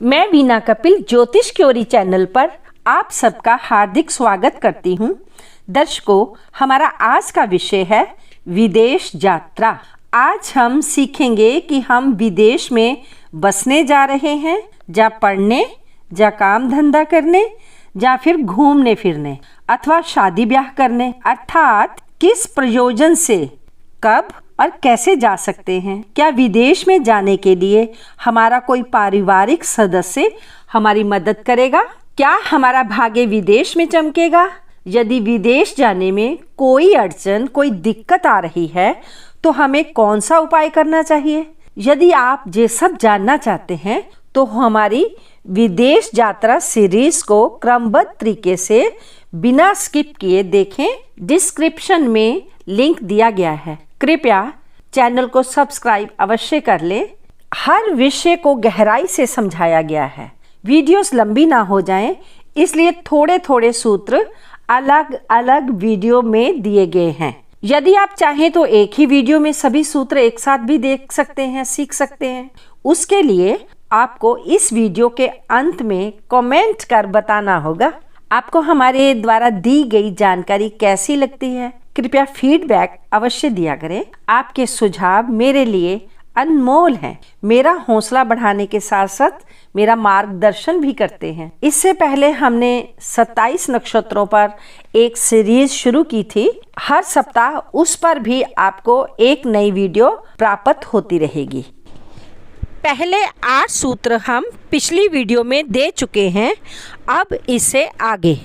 मैं वीना कपिल ज्योतिष query channel पर आप सबका हार्दिक स्वागत करती हूँ। दर्शकों, हमारा आज का विषय है विदेश यात्रा। आज हम सीखेंगे कि हम विदेश में बसने जा रहे हैं, या पढ़ने, या काम धंधा करने, या फिर घूमने फिरने अथवा शादी ब्याह करने, अर्थात किस प्रयोजन से, कब और कैसे जा सकते हैं। क्या विदेश में जाने के लिए हमारा कोई पारिवारिक सदस्य हमारी मदद करेगा? क्या हमारा भाग्य विदेश में चमकेगा? यदि विदेश जाने में कोई अड़चन, कोई दिक्कत आ रही है तो हमें कौन सा उपाय करना चाहिए? यदि आप ये सब जानना चाहते हैं तो हमारी विदेश यात्रा सीरीज को क्रमबद्ध तरीके से बिना स्किप किए देखें। डिस्क्रिप्शन में लिंक दिया गया है। कृपया चैनल को सब्सक्राइब अवश्य कर लें। हर विषय को गहराई से समझाया गया है। वीडियोस लंबी ना हो जाएं, इसलिए थोड़े थोड़े सूत्र अलग अलग वीडियो में दिए गए हैं। यदि आप चाहें तो एक ही वीडियो में सभी सूत्र एक साथ भी देख सकते हैं, सीख सकते हैं। उसके लिए आपको इस वीडियो के अंत में कमेंट कर बताना होगा आपको हमारे द्वारा दी गई जानकारी कैसी लगती है। कृपया फीडबैक अवश्य दिया करें। आपके सुझाव मेरे लिए अनमोल हैं। मेरा हौसला बढ़ाने के साथ साथ मेरा मार्गदर्शन भी करते हैं। इससे पहले हमने 27 नक्षत्रों पर एक सीरीज शुरू की थी। हर सप्ताह उस पर भी आपको एक नई वीडियो प्राप्त होती रहेगी। पहले 8 सूत्र हम पिछली वीडियो में दे चुके हैं। अब इससे आगे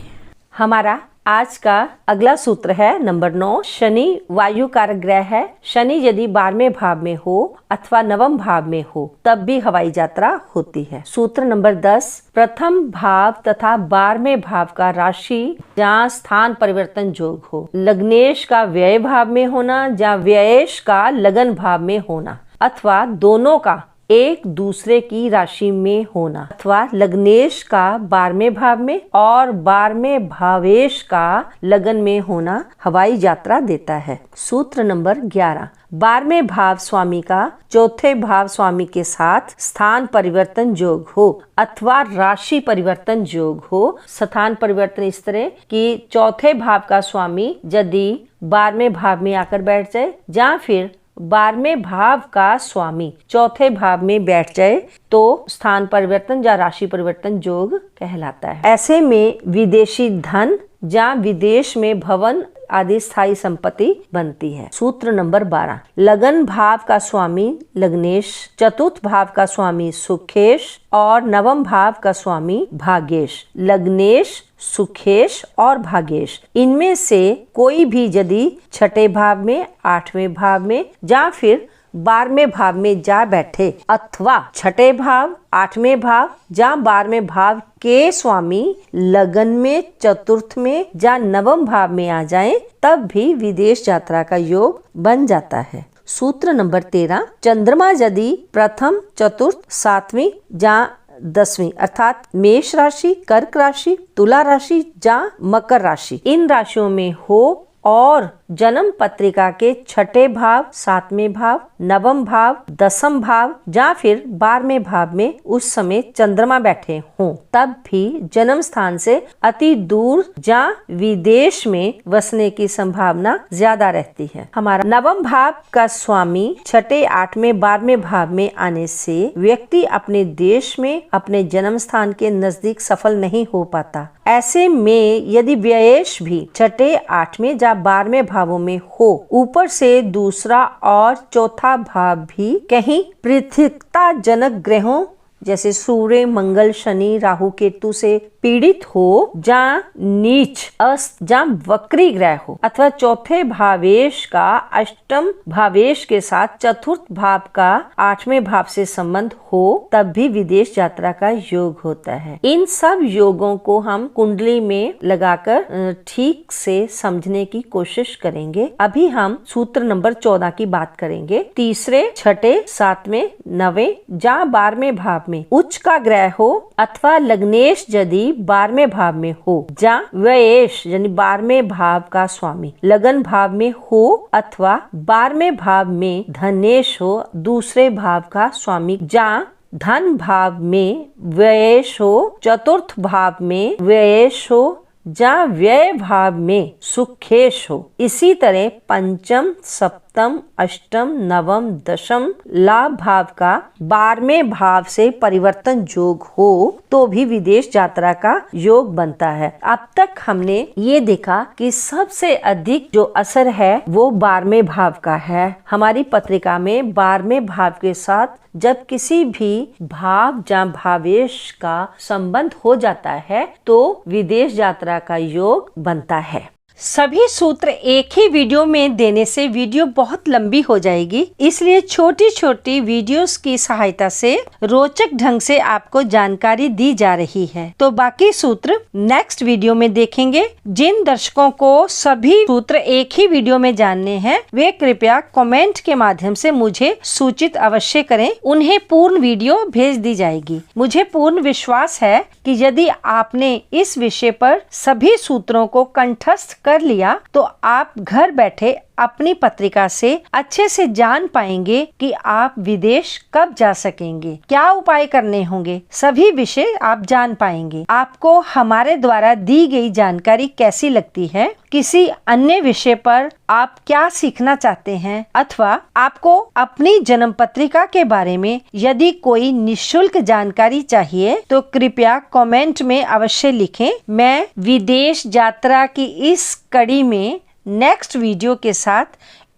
हमारा आज का अगला सूत्र है नंबर 9। शनि वायु कारक ग्रह है। शनि यदि 12वें भाव में हो अथवा 9वें भाव में हो तब भी हवाई यात्रा होती है। सूत्र नंबर 10। प्रथम भाव तथा 12वें भाव का राशि जहाँ स्थान परिवर्तन योग हो, लग्नेश का व्यय भाव में होना या व्ययेश का लगन भाव में होना, अथवा दोनों का एक दूसरे की राशि में होना, अथवा लग्नेश का 12वें भाव में और 12वें भावेश का लगन में होना हवाई यात्रा देता है। सूत्र नंबर 11। 12वें भाव स्वामी का चौथे भाव स्वामी के साथ स्थान परिवर्तन योग हो अथवा राशि परिवर्तन योग हो। स्थान परिवर्तन इस तरह कि चौथे भाव का स्वामी यदि 12वें भाव में आकर बैठ जाए या फिर 12वें भाव का स्वामी चौथे भाव में बैठ जाए तो स्थान परिवर्तन या राशि परिवर्तन योग कहलाता है। ऐसे में विदेशी धन या विदेश में भवन आदि स्थायी संपत्ति बनती है। सूत्र नंबर 12। लगन भाव का स्वामी लग्नेश, चतुर्थ भाव का स्वामी सुखेश और 9वें भाव का स्वामी भाग्येश। लग्नेश, सुखेश और भाग्येश इनमें से कोई भी यदि छठे भाव में, 8वें भाव में या फिर 12वें भाव में जा बैठे अथवा छठे भाव, 8वें भाव या 12वें भाव के स्वामी लगन में, चतुर्थ में या 9वें भाव में आ जाएं, तब भी विदेश यात्रा का योग बन जाता है। सूत्र नंबर 13। चंद्रमा यदि प्रथम, चतुर्थ, 7वीं या 10वीं अर्थात मेष राशि, कर्क राशि, तुला राशि या मकर राशि इन राशियों में हो और जन्म पत्रिका के छठे भाव, 7वें भाव, 9वें भाव, 10वें भाव या फिर 12वें भाव में उस समय चंद्रमा बैठे हों, तब भी जन्म स्थान से अति दूर या विदेश में बसने की संभावना ज्यादा रहती है। हमारा 9वें भाव का स्वामी छठे, 8वें, 12वें भाव में आने से व्यक्ति अपने देश में अपने जन्म स्थान के नजदीक सफल नहीं हो पाता। ऐसे में यदि व्ययेश भी छठे, 8वें या 12वें भावों में हो, ऊपर से दूसरा और चौथा भाव भी कहीं पृथकता जनक ग्रहों जैसे सूर्य, मंगल, शनि, राहु, केतु से पीड़ित हो, जा नीच, अस्त, जा वक्री ग्रह हो, अथवा चौथे भावेश का अष्टम भावेश के साथ चतुर्थ भाव का 8वें भाव से संबंध हो, तब भी विदेश यात्रा का योग होता है। इन सब योगों को हम कुंडली में लगाकर ठीक से समझने की कोशिश करेंगे। अभी हम सूत्र नंबर 14 की बात करेंगे। तीसरे, छठे, 7वें, 9वें या 12वें भाव में उच्च का ग्रह हो अथवा लग्नेश यदि 12वें भाव में हो, या व्ययेश यानी 12वें भाव का स्वामी लगन भाव में हो अथवा 12वें भाव में धनेश हो, दूसरे भाव का स्वामी, या धन भाव में व्ययेश हो, चतुर्थ भाव में व्ययेश हो, जहाँ व्यय भाव में सुखेश हो। इसी तरह पंचम, सप्तम, अष्टम, नवम, दशम लाभ भाव का 12वें भाव से परिवर्तन योग हो तो भी विदेश यात्रा का योग बनता है। अब तक हमने ये देखा कि सबसे अधिक जो असर है वो 12वें भाव का है। हमारी पत्रिका में 12वें भाव के साथ जब किसी भी भाव या भावेश का संबंध हो जाता है तो विदेश यात्रा का योग बनता है। सभी सूत्र एक ही वीडियो में देने से वीडियो बहुत लंबी हो जाएगी, इसलिए छोटी छोटी वीडियोस की सहायता से रोचक ढंग से आपको जानकारी दी जा रही है। तो बाकी सूत्र नेक्स्ट वीडियो में देखेंगे। जिन दर्शकों को सभी सूत्र एक ही वीडियो में जानने हैं वे कृपया कमेंट के माध्यम से मुझे सूचित अवश्य करें, उन्हें पूर्ण वीडियो भेज दी जाएगी। मुझे पूर्ण विश्वास है कि यदि आपने इस विषय पर सभी सूत्रों को कंठस्थ कर लिया तो आप घर बैठे अपनी पत्रिका से अच्छे से जान पाएंगे कि आप विदेश कब जा सकेंगे, क्या उपाय करने होंगे, सभी विषय आप जान पाएंगे। आपको हमारे द्वारा दी गई जानकारी कैसी लगती है, किसी अन्य विषय पर आप क्या सीखना चाहते हैं, अथवा आपको अपनी जन्म पत्रिका के बारे में यदि कोई निःशुल्क जानकारी चाहिए तो कृपया कमेंट में अवश्य लिखें। मैं विदेश यात्रा की इस कड़ी में नेक्स्ट वीडियो के साथ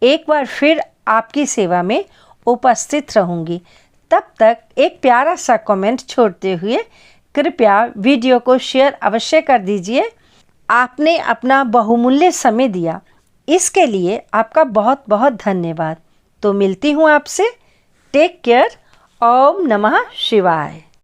एक बार फिर आपकी सेवा में उपस्थित रहूंगी। तब तक एक प्यारा सा कमेंट छोड़ते हुए कृपया वीडियो को शेयर अवश्य कर दीजिए। आपने अपना बहुमूल्य समय दिया, इसके लिए आपका बहुत बहुत धन्यवाद। तो मिलती हूँ आपसे। Take care. ओम नमः शिवाय।